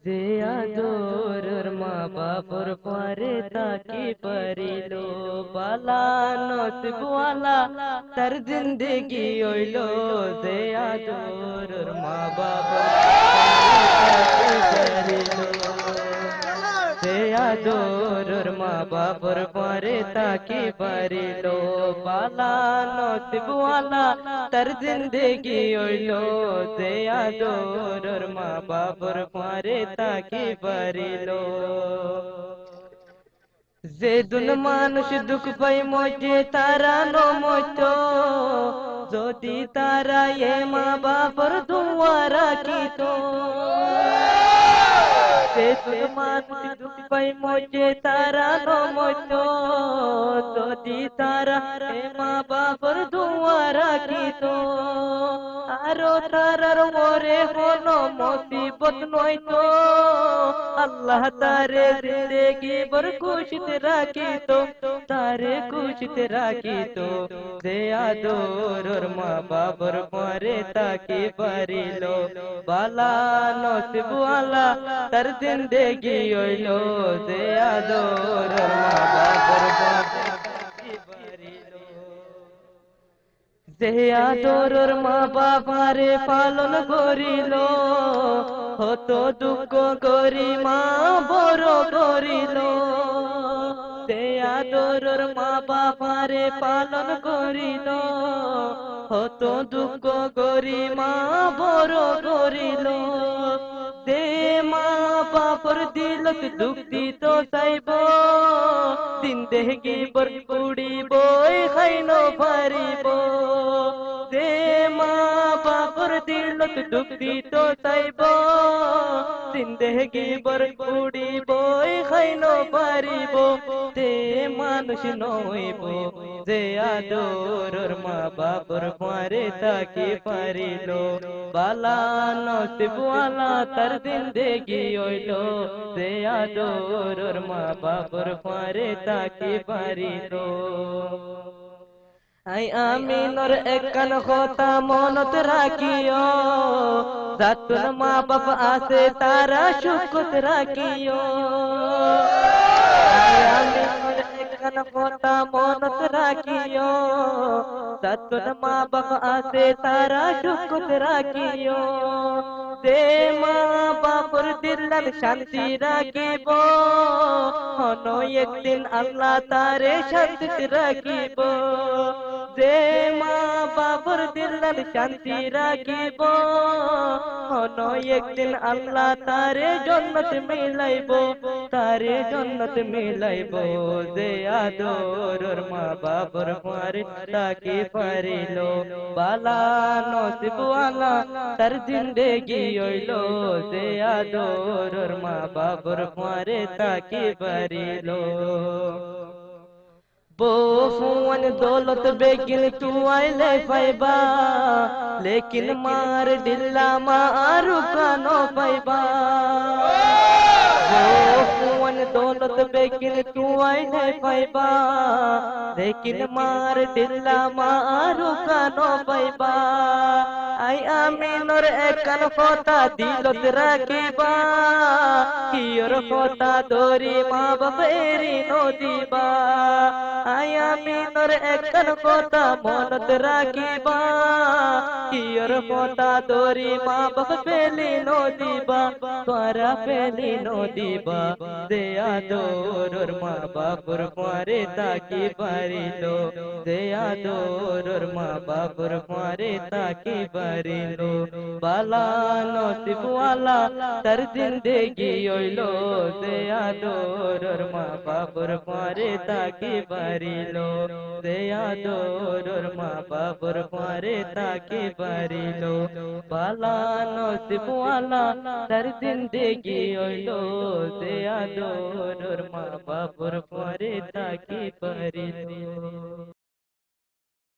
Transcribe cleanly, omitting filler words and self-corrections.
যে আদর মা বাপর পরে তাকে পারিল বালা নসিবওয়ালা তার জিন্দেগি হইল যে আদর মা বাপর পরে তাকে পারিল যে আদর মা বাপর পরে তাকে পারিল বালা নসিবওয়ালা তার জিন্দেগি হইল যে আদর মা বাপর পরে তাকে পারিল যে দুন মানুষ দুঃখ পাই মইতে তারা নমত যদি তারা এ মা বাপর দুয়ারা কিত যে দুন মানুষ দুঃখ পাই মইতে তারা নমত যদি তারা এ মা বাপর দুয়ারা কিত আরো তারার মরে হলো মুসিবত নয়তো আল্লাহ তারে জিন্দেগি ভর খুশিতে রাখিত তারে খুশিতে রাখিত যে আদর মা বাবার পরে তাকে পারিল বালা নসিবওয়ালা তার জিন্দেগি হইল যে আদর মা বাবার পরে তাকে পারিল যে আদর মা বাবারে পালন করিল হত দুঃখ করি মা বড় করিল যে আদর মা বাবারে পালন করিল হত দুঃখ করি মা বড় করিল যে মা বাপর দিলত দুঃখ দিত চাইব জিন্দেগি বর পুড়িব খাইন পারিব যে মা বাপর দিলত দুঃখ দিত চাইব জিন্দেগি বর পুড়িব খাইন পারিব তে মানুষ নইব যে আদর মা বাপর পরে তাকে পারিল বালা নসিবওয়ালা তার জিন্দেগি হইল যে আদর মা বাপর পরে তাকে পারিল আই আমিনর একখান কথা মনত রাখিও যাতুন মা বাপ আছে তারা সুখত রাখিও আই আমিনর একখান কথা মনত রাখিও যাতুন মা বাপ আছে তারা সুখত রাখিও যে মা বাপর দিলান শান্তি রাখিব হন একদিন আল্লাহ তারে শান্তি রাখিব যে মা বাপর দিলান শান্তি রাখিব হন একদিন আল্লাহ তারে জন্নত মিলাইব তারে জন্নত মিলাইব যে আদর মা বাপর পরে তাকে পারিল বালা নসিবওয়ালা তার জিন্দেগি হইল যে আদর মা বাপর পরে তাকে পারিল बोफुन दौलत बेगिन तू आइले पाइबा लेकिन मार दिल्ला मारू कानो पाइबा बोफुन दौलत बेगिन तू आइले पाइबा लेकिन मार दिल्ला मारू कानो पाइबा आई आमीनर एकन खोता दिलत राखिबा कियर खोता दोरी मा बाप एरी नो दिबा आई आमीनर एकन खोता मनत राखिबा कियर खोता दोरी मा बाप पेली नो दिबा तोरा पेली नो दिबा जे आदर मा बापर परे ताकी पारिलो जे आदर मा बापर परे ताकी पारिलो बाला नसीबवाला तार जिंदगी हইলো जे आदर मा बापर परे ताकी पारिलो जे आदर मा बापर परे ताकी पारिलो बाला नसीबवाला तार जिंदगी हইলো যে আদর মা বাবার পরে তাকে পারিল।